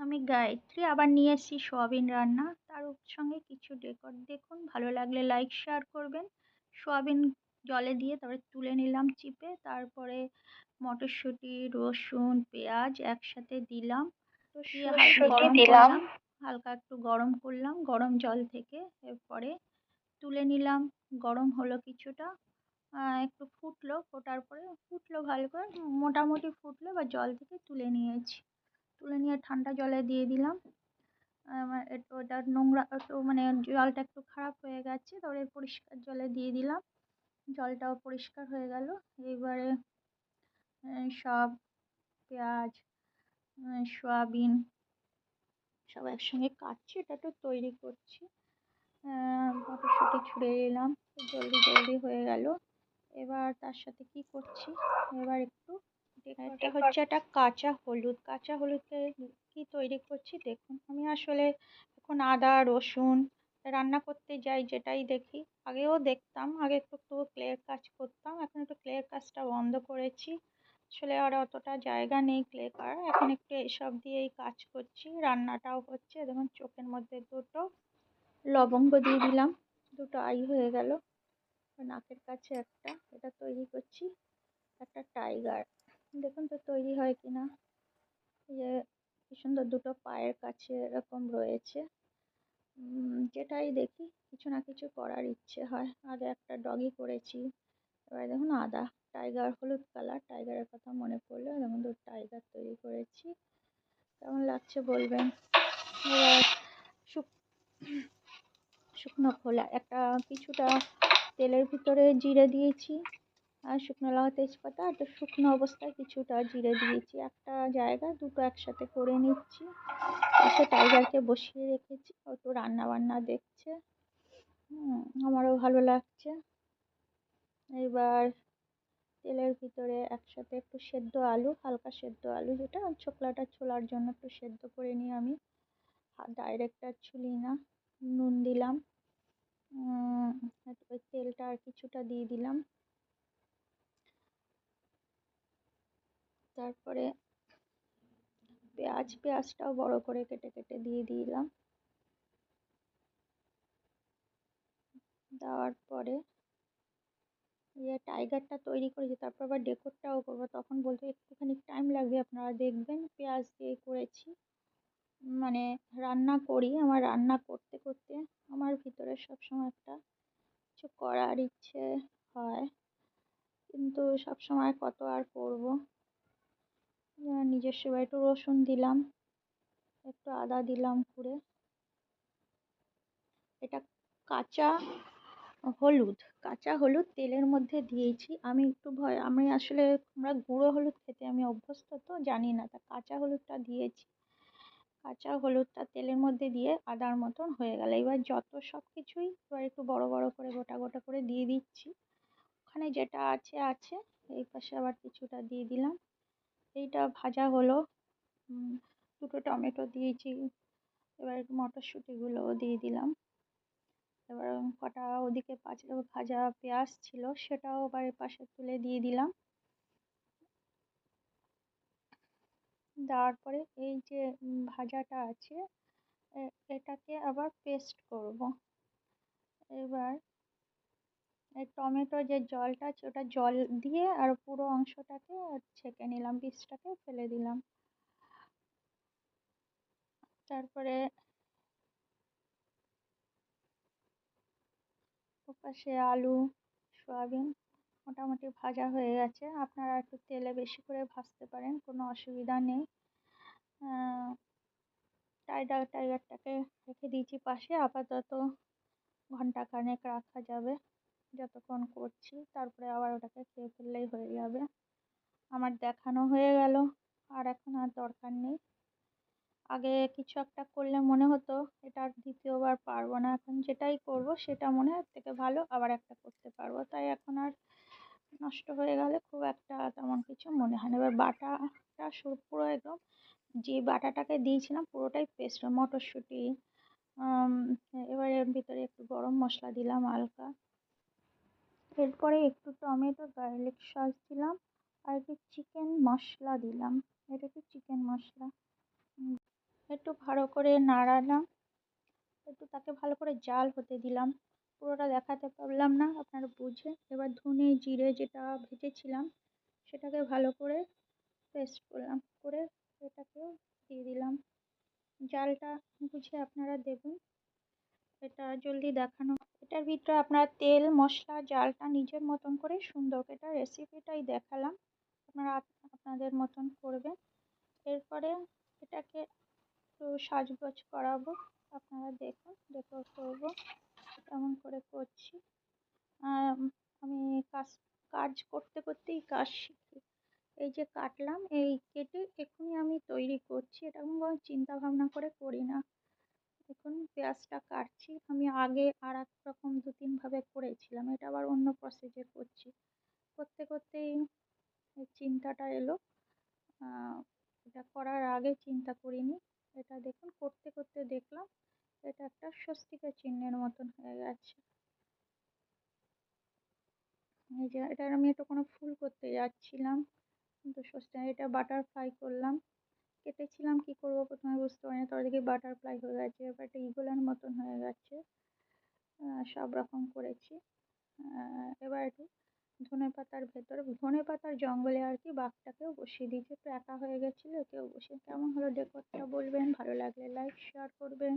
আমি গায়ত্রী আবার নিয়ে এসেছি সোয়াবিন রান্না। তার সঙ্গে কিছু ডেকর দেখুন। ভালো লাগলে লাইক শেয়ার করবেন। সোয়াবিন জলে দিয়ে তারপরে তুলে নিলাম চিপে। তারপরে মটরশুঁটি, রসুন, পেঁয়াজ একসাথে দিলাম। দিয়ে হালকা একটু গরম করলাম গরম জল থেকে। এরপরে তুলে নিলাম। গরম হলো কিছুটা। একটু ফোটার পরে ফুটলো ভালো করে। মোটামুটি ফুটলো, এবার জল থেকে তুলে নিয়েছি। তুলে নিয়ে ঠান্ডা জলে দিয়ে দিলাম। একটু ওটা নোংরা একটু মানে জলটা একটু খারাপ হয়ে গেছে, তারপরে পরিষ্কার জলে দিয়ে দিলাম। জলটাও পরিষ্কার হয়ে গেল। এবারে সব পেঁয়াজ, সয়াবিন সব একসঙ্গে কাটছি, এটা তো তৈরি করছি। মটরশুঁটি ছুঁড়ে দিলাম, জলদি জলদি হয়ে গেল। এবার তার সাথে কি করছি, এবার একটু এটা হচ্ছে একটা কাঁচা হলুদকে কি তৈরি করছি দেখুন। আমি আসলে এখন আদা রসুন রান্না করতে যাই, যেটাই দেখি। আগেও দেখতাম, আগে একটু একটু ক্লের কাজ করতাম, এখন একটু ক্লের কাজটা বন্ধ করেছি। আসলে আর অতটা জায়গা নেই ক্লে করার, এখন একটু এসব দিয়েই কাজ করছি। রান্নাটাও হচ্ছে দেখুন। চোখের মধ্যে দুটো লবঙ্গ দিয়ে দিলাম, দুটো আই হয়ে গেল। নাকের কাছে একটা, এটা তৈরি করছি একটা টাইগার। দেখুন তো তৈরি হয় কিনা। যে কি সুন্দর দুটো পায়ের কাছে এরকম রয়েছে। যেটাই দেখি কিছু না কিছু করার ইচ্ছে হয়। আগে একটা ডগি করেছি। এবার দেখুন আদা, টাইগার, হলুদ কালার টাইগারের কথা মনে পড়লো। দেখুন দুটো টাইগার তৈরি করেছি। কেমন লাগছে বলবেন। এবার শুকনো খোলা একটা কিছুটা তেলের ভিতরে জিরে দিয়েছি, আর শুকনো লঙ্কা তেজপাতা, আর শুকনো অবস্থায় কিছুটা জিরে দিয়েছি। একটা জায়গায় দুটো একসাথে করে নিচ্ছি। পাশে টাইগারকে বসিয়ে রেখেছি, ও তো রান্না বান্না দেখছে। আমারও ভালো লাগছে। এবার তেলের ভিতরে একসাথে একটু সেদ্ধ আলু, হালকা সেদ্ধ আলু, যেটা ছোকলাটা ছোলার জন্য একটু সেদ্ধ করে নিই আমি, ডাইরেক্ট আর ছুলি না। নুন দিলাম। ওই তেলটা আর কিছুটা দিয়ে দিলাম। তারপরে পেঁয়াজটাও বড় করে কেটে কেটে দিয়ে দিলাম। দেওয়ার পরে টাইগারটা তৈরি করেছি, তারপর আবার ডেকোরটাও করবো। তখন বলতো একটুখানি টাইম লাগবে, আপনারা দেখবেন। পেঁয়াজ দিয়ে করেছি, মানে রান্না করি। আমার রান্না করতে করতে আমার ভিতরে সবসময় একটা কিছু করার ইচ্ছে হয়, কিন্তু সবসময় কত আর করব। নিজস্ব একটু রসুন দিলাম, একটু আদা দিলাম কুড়ে। এটা কাঁচা হলুদ তেলের মধ্যে দিয়েছি। আমি একটু আমি আসলে আমরা গুঁড়ো হলুদ খেতে আমি অভ্যস্ত, তো জানি না, তা কাঁচা হলুদটা দিয়েছি। কাঁচা হলুদটা তেলের মধ্যে দিয়ে আদার মতন হয়ে গেল। এবার যত সব কিছুই এবার একটু বড় বড় করে গোটা গোটা করে দিয়ে দিচ্ছি। ওখানে যেটা আছে এই পাশে আবার কিছুটা দিয়ে দিলাম। এইটা ভাজা হলো। দুটো টমেটো দিয়েছি। এবার মটরশুঁটিগুলোও দিয়ে দিলাম। এবার কটা ওদিকে ভাজা পেঁয়াজ ছিল, সেটাও আবার পাশে তুলে দিয়ে দিলাম। দেওয়ার পরে এই যে ভাজাটা আছে, এটাকে আবার পেস্ট করব। এবার এই টমেটো যে জলটা আছে ওটা জল দিয়ে আর পুরো অংশটাকে ছেঁকে নিলাম, বীজটাকে ফেলে দিলাম। তারপরে ওপাশে আলু সয়াবিন মোটামুটি ভাজা হয়ে গেছে। আপনারা একটু তেলে বেশি করে ভাজতে পারেন, কোনো অসুবিধা নেই। টাইগারটাকে রেখে দিয়েছি পাশে, আপাতত ঘন্টাখানেক রাখা যাবে যতক্ষণ করছি। তারপরে আবার ওটাকে খেয়ে ফেললেই হয়ে যাবে। আমার দেখানো হয়ে গেল, আর এখন আর দরকার নেই। আগে কিছু একটা করলে মনে হতো এটা আর দ্বিতীয়বার পারবো না, এখন যেটাই করব সেটা মনে হয় থেকে ভালো আবার একটা করতে পারবো। তাই এখন আর নষ্ট হয়ে গেলে খুব একটা তেমন কিছু মনে হয় না। এবার বাটাটা পুরো একদম যে বাটাটাকে দিয়েছিলাম পুরোটাই পেস্ট, মটরশুঁটি। এবার এর ভিতরে একটু গরম মশলা দিলাম হালকা। এরপরে একটু টমেটো গার্লিক সস দিলাম, আর একটু চিকেন মশলা দিলাম। এটা একটু চিকেন মশলা। একটু ভালো করে নাড়ালাম, একটু তাকে ভালো করে জাল হতে দিলাম। পুরোটা দেখাতে পারলাম না আপনারা বুঝে। এবার ধনে জিরে যেটা ভেজেছিলাম সেটাকে ভালো করে পেস্ট করলাম, করে এটাকেও দিয়ে দিলাম। জালটা বুঝে আপনারা দেবেন, এটা জলদি দেখানো। এটার ভিতরে আপনারা তেল মশলা জালটা নিজের মতন করে সুন্দর, এটা রেসিপিটাই দেখালাম, আপনারা আপনাদের মতন করবেন। এরপরে এটাকে একটু সাজগোজ করাবো, আপনারা দেখুন, দেখো করবো কেমন করে করছি। আমি কাজ করতে করতেই কাজ শিখি। এই যে কাটলাম, এই কেটে এক্ষুনি আমি তৈরি করছি, এটা আমি কোনো চিন্তা ভাবনা করে করি না। দেখুন পেঁয়াজটা কাটছি, আমি আগে আর এক রকম 2-3 ভাবে করেছিলাম, এটা আবার অন্য প্রসেসে করছি। করতে করতেই এই চিন্তাটা এলো। এটা করার আগে চিন্তা করিনি। এটা দেখুন করতে করতে দেখলাম এটা একটা স্বস্তিকা চিহ্নের মতন হয়ে গেছে। এই যে এটা আমি একটু কোনো ফুল করতে যাচ্ছিলাম, কিন্তু এটা বাটারফ্লাই করলাম। কেটেছিলাম কি করবো প্রথমে বুঝতে পারিনি, তারপর দেখি বাটারফ্লাই হয়ে গেছে, এবার একটা ইগলের মতন হয়ে গেছে। সব রকম করেছি। এবার একটু ধনেপাতার ভেতরে, ধনেপাতার জঙ্গলে আর কি বাঘটাকেও বসিয়ে দিয়েছি, একটু একা হয়ে গেছিলো, একেও বসিয়ে। কেমন হলো ডেকোরটা বলবেন, ভালো লাগলে লাইক শেয়ার করবেন।